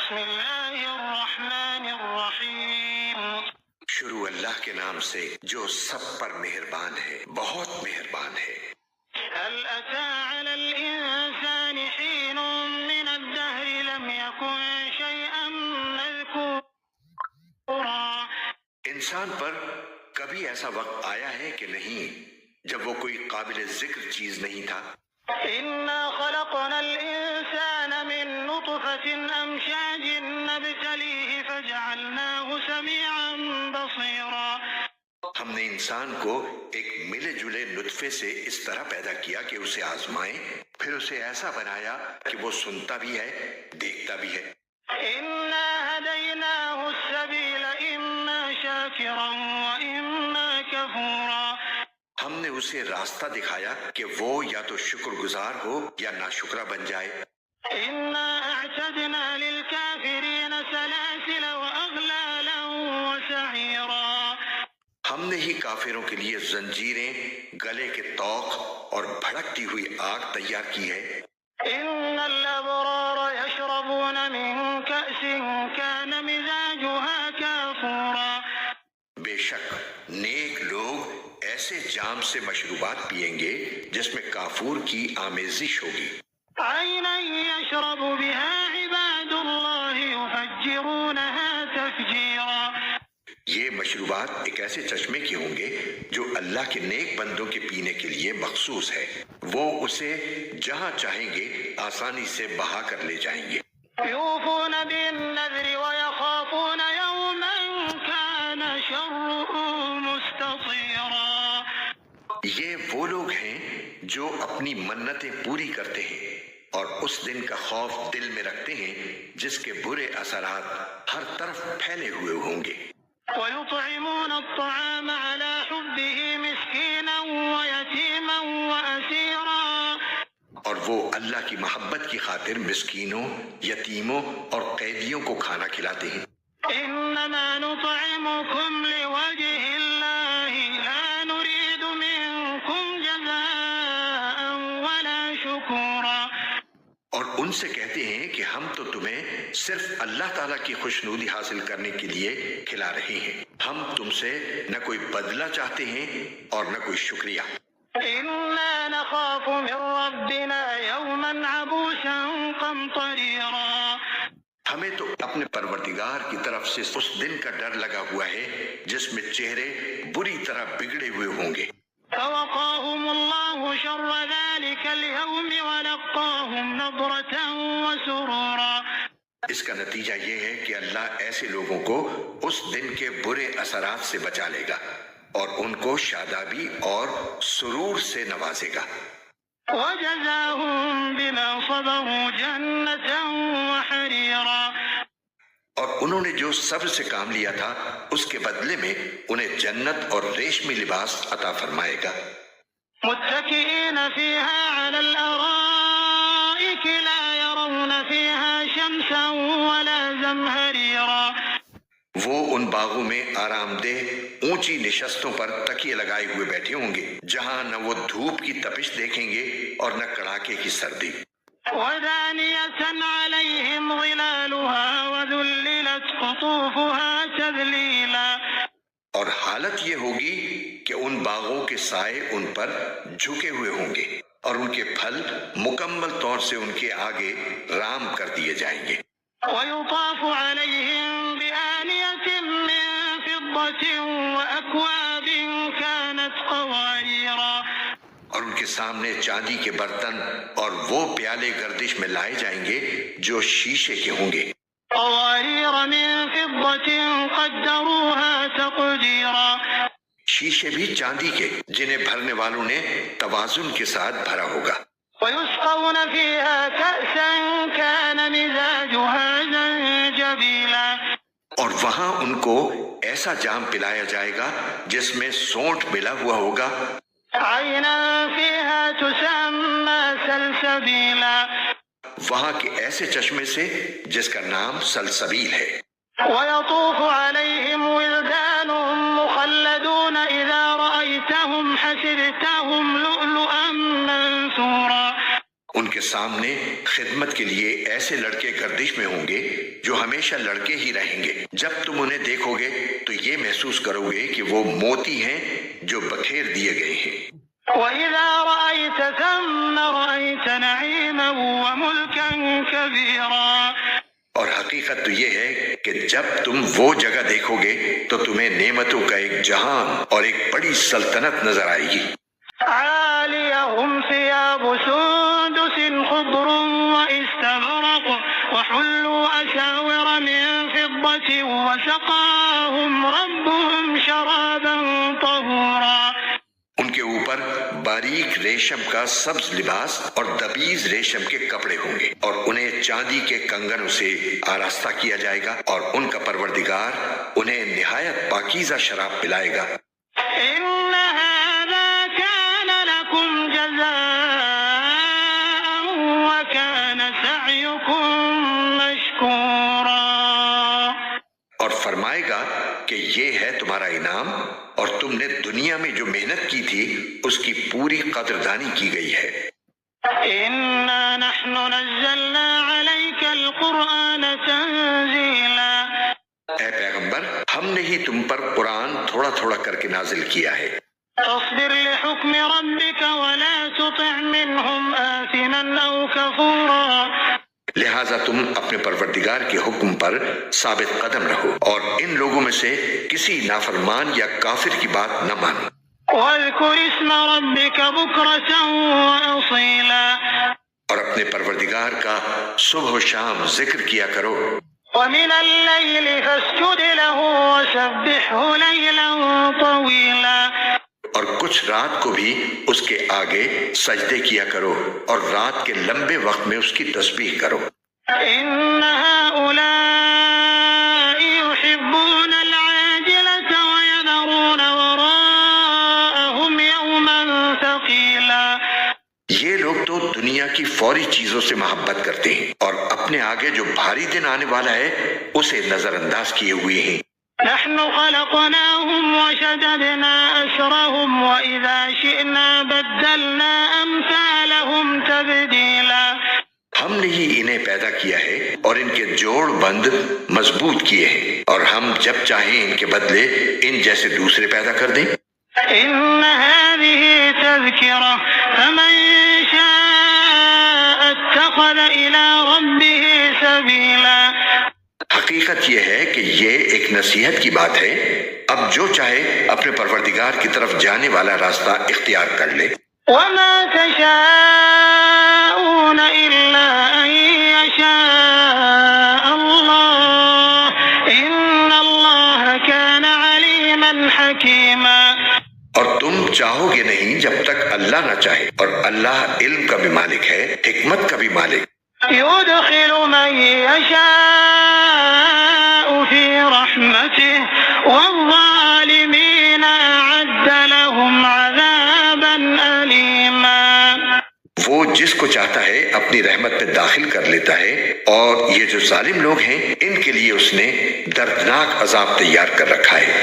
بسم اللہ الرحمن الرحیم. شروع اللہ کے نام سے جو سب پر مہربان ہے، بہت مہربان ہے. هل أتى على الإنسان حين من الدهر لم يكن شيئا مذكورا. انسان پر کبھی ایسا وقت آیا ہے کہ نہیں جب وہ کوئی قابل ذکر چیز نہیں تھا. إنا خلقنا الإنسان من نطفة أمشاج نبتليه فجعلناه سميعا بصيرا. ہم نے انسان کو ایک ملے جلے نطفے سے اس طرح پیدا کیا کہ اسے آزمائیں، پھر اسے ایسا بنایا کہ وہ سنتا بھی ہے، دیکھتا بھی ہے. إنا هديناه السبيل إما شاكرا وإما كفورا. ہم نے اسے راستہ دکھایا کہ وہ یا تو شکر گزار ہو یا ناشکرہ بن جائے. إنا أعتدنا للكافرين سلاسل وأغلالا وسعيرا. ہم نے ہی کافروں کے لیے زنجیریں، گلے کے طوق اور بھڑکتی ہوئی آگ تیار کی ہے. إن الأبرار يشربون من كأس كان مزاجها كافورا. بے شک نیک لوگ ایسے جام سے مشروبات پیئیں گے جس میں کافور کی آمیزش ہوگی. عينا يشرب بها عباد الله يفجرونها تفجيرا. یہ مشروبات ایک ایسے چشمے کے ہوں گے جو اللہ کے نیک بندوں کے پینے کے لیے مخصوص ہے. وہ اسے جہاں چاہیں گے آسانی سے بہا کر لے جائیں گے. يوفون بالنذر ويخافون يوما كان شره مستطيرا. یہ وہ لوگ ہیں جو اپنی منتیں پوری کرتے ہیں اور اس دن کا خوف دل میں رکھتے ہیں جس کے برے اثرات ہر طرف پھیلے ہوئے ہوں گے. ويطعمون الطعام على حبه مسكينا ويتيما وأسيرا. اور وہ اللہ کی محبت کی خاطر مسکینوں، یتیموں اور قیدیوں کو کھانا کھلاتے ہیں. إنما نطعمكم لوجه الله لا نريد منكم جزاء ولا شكورا. اور ان سے کہتے ہیں کہ ہم تو تمہیں صرف اللہ تعالیٰ کی خوشنودی حاصل کرنے کے لیے کھلا رہے ہیں، ہم تم سے نہ کوئی بدلہ چاہتے ہیں اور نہ کوئی شکریہ. إنا نخاف من ربنا يوما عبوسا قمطريرا. ہمیں تو اپنے پروردگار کی طرف سے اس دن کا ڈر لگا ہوا ہے جس میں چہرے بری طرح بگڑے ہوئے ہوں گے. فوقاهم الله شر ذلك اليوم ولقاهم نضرة وسرورا. اس کا نتیجہ یہ ہے کہ اللہ ایسے لوگوں کو اس دن کے برے اثرات سے بچا لے گا اور ان کو شادابی اور سرور سے نوازے گا. وجزاهم بما صبروا جنة وحريرا. اور انہوں نے جو صبر سے کام لیا تھا اس کے بدلے میں انہیں جنت اور ریشمی لباس عطا فرمائے گا. متكئين فيها على الأرائك لا يرون فيها شمسا ولا زمهريرا. وہ ان باغوں میں آرام دہ اونچی نشستوں پر تکیے لگائے ہوئے بیٹھے ہوں گے جہاں نہ وہ دھوپ کی تپش دیکھیں گے اور نہ کڑاکے کی سردی. ودانية عليهم ظلالها وذللت قطوفها تذليلا. اور حالت یہ ہوگی کہ ان باغوں کے سائے ان پر جھکے ہوئے ہوں گے اور ان کے پھل مکمل طور سے ان کے آگے رام کر دیے جائیں گے. ويطاف عليهم بآنية من فضة وأكواب كانت قواريرا. اور ان کے سامنے چاندی کے برتن اور وہ پیالے گردش میں لائے جائیں گے جو شیشے کے ہوں گے. قوارير من فضة قدروها تقديرا. شیشے بھی چاندی کے جنہیں بھرنے والوں نے توازن کے ساتھ بھرا ہوگا. ويسقون فيها كأسا كان مزاجها زنجبيلا. اور وہاں ان کو ایسا جام پلایا جائے گا جس میں سونٹ ملا ہوا ہوگا. عينا فيها تسمى سلسبيلا. وہاں کے ایسے چشمے سے جس کا نام سلسبیل ہے. ويطوف عليهم ولدان مخلدون إذا رأيتهم حسبتهم لؤلؤا منثورا. ان کے سامنے خدمت کے لیے ایسے لڑکے گردش میں ہوں گے جو ہمیشہ لڑکے ہی رہیں گے۔ جب تم انہیں دیکھو گے تو یہ محسوس کرو گے کہ وہ موتی ہیں جو بکھیر دیے گئے ہیں۔ وَإِذَا رَأَيْتَ ثَمَّ رَأَيْتَ نَعِيمًا وَمُلْكًا كَبِيرًا۔ اور حقیقت تو یہ ہے کہ جب تم وہ جگہ دیکھو گے تو تمہیں نعمتوں کا ایک جہان اور ایک بڑی سلطنت نظر آئے گی۔ عَالِيَهُمْ ثِيَابُ سُنْدُسٍ خُضْرٌ وَإِسْتَبْرَقٌ وَحُلُّوا أَسَاوِرَ مِن فِضَّةٍ وَسَقَاهُمْ رَبُّهُمْ شَرَابًا طَهُورًا۔ ان کے اوپر باریک ریشم کا سبز لباس اور دبیز ریشم کے کپڑے ہوں گے، اور انہیں چاندی کے کنگنوں سے آراستہ کیا جائے گا، اور ان کا پروردگار انہیں نہایت پاکیزہ شراب پلائے گا۔ إِنَّ هَذَا كَانَ لَكُمْ جَزَاءً وَكَانَ سَعْيُكُمْ مَشْكُورًا۔ اور فرمائے گا کہ یہ ہے تمہارا انعام، اور تم نے دنیا میں جو محنت کی تھی اس کی پوری قدردانی کی گئی ہے۔ إِنَّا نَحْنُ نَزَّلْنَا عَلَيْكَ الْقُرْآنَ تَنزِيلًا۔ اے پیغمبر، ہم نے ہی تم پر قرآن تھوڑا تھوڑا کر کے نازل کیا ہے۔ فاصبر لحكم ربك ولا تطع منهم آثما أو كفورا۔ لہٰذا تم اپنے پروردگار کے حکم پر ثابت قدم رہو، اور ان لوگوں میں سے کسی نافرمان یا کافر کی بات نہ مانو۔ واذكر اسم ربك بكرة وأصيلا۔ اور اپنے پروردگار کا صبح و شام ذکر کیا کرو۔ ومن الليل فاسجد له وسبحه ليلا طويلا۔ اور کچھ رات کو بھی اس کے آگے سجدے کیا کرو، اور رات کے لمبے وقت میں اس کی تسبیح کرو۔ إن هؤلاء يحبون العاجلة ويذرون وراءهم يوما ثقيلا۔ یہ لوگ تو دنیا کی فوری چیزوں سے محبت کرتے ہیں، اور اپنے آگے جو بھاری دن آنے والا ہے اسے نظر انداز کیے ہوئے ہیں۔ نحن خلقناهم وشددنا أسرهم وإذا شئنا بدلنا أمثالهم تبديلا۔ ہم نے ہی انہیں پیدا کیا ہے اور ان کے جوڑ بند مضبوط کیے ہیں، اور ہم جب چاہیں ان کے بدلے ان جیسے دوسرے پیدا کر دیں۔ إن هذه تذكرة فمن شاء اتخذ إلى ربه سبيلا۔ حقیقت یہ ہے کہ یہ ایک نصیحت کی بات ہے، اب جو چاہے اپنے پروردگار کی طرف جانے والا راستہ اختیار کر لے۔ وما تشاءون إلا أن يشاء الله إن الله كان عليما حكيما۔ اور تم چاہو گے نہیں جب تک اللہ نہ چاہے، اور اللہ علم کا بھی مالک ہے، حکمت کا بھی مالک۔ يدخل من يشاء في رحمته والظالمين أعد لهم عذابا أليما۔ وہ جس کو چاہتا ہے اپنی رحمت میں داخل کر لیتا ہے، اور یہ جو ظالم لوگ ہیں ان کے لیے اس نے دردناک عذاب تیار کر رکھا ہے۔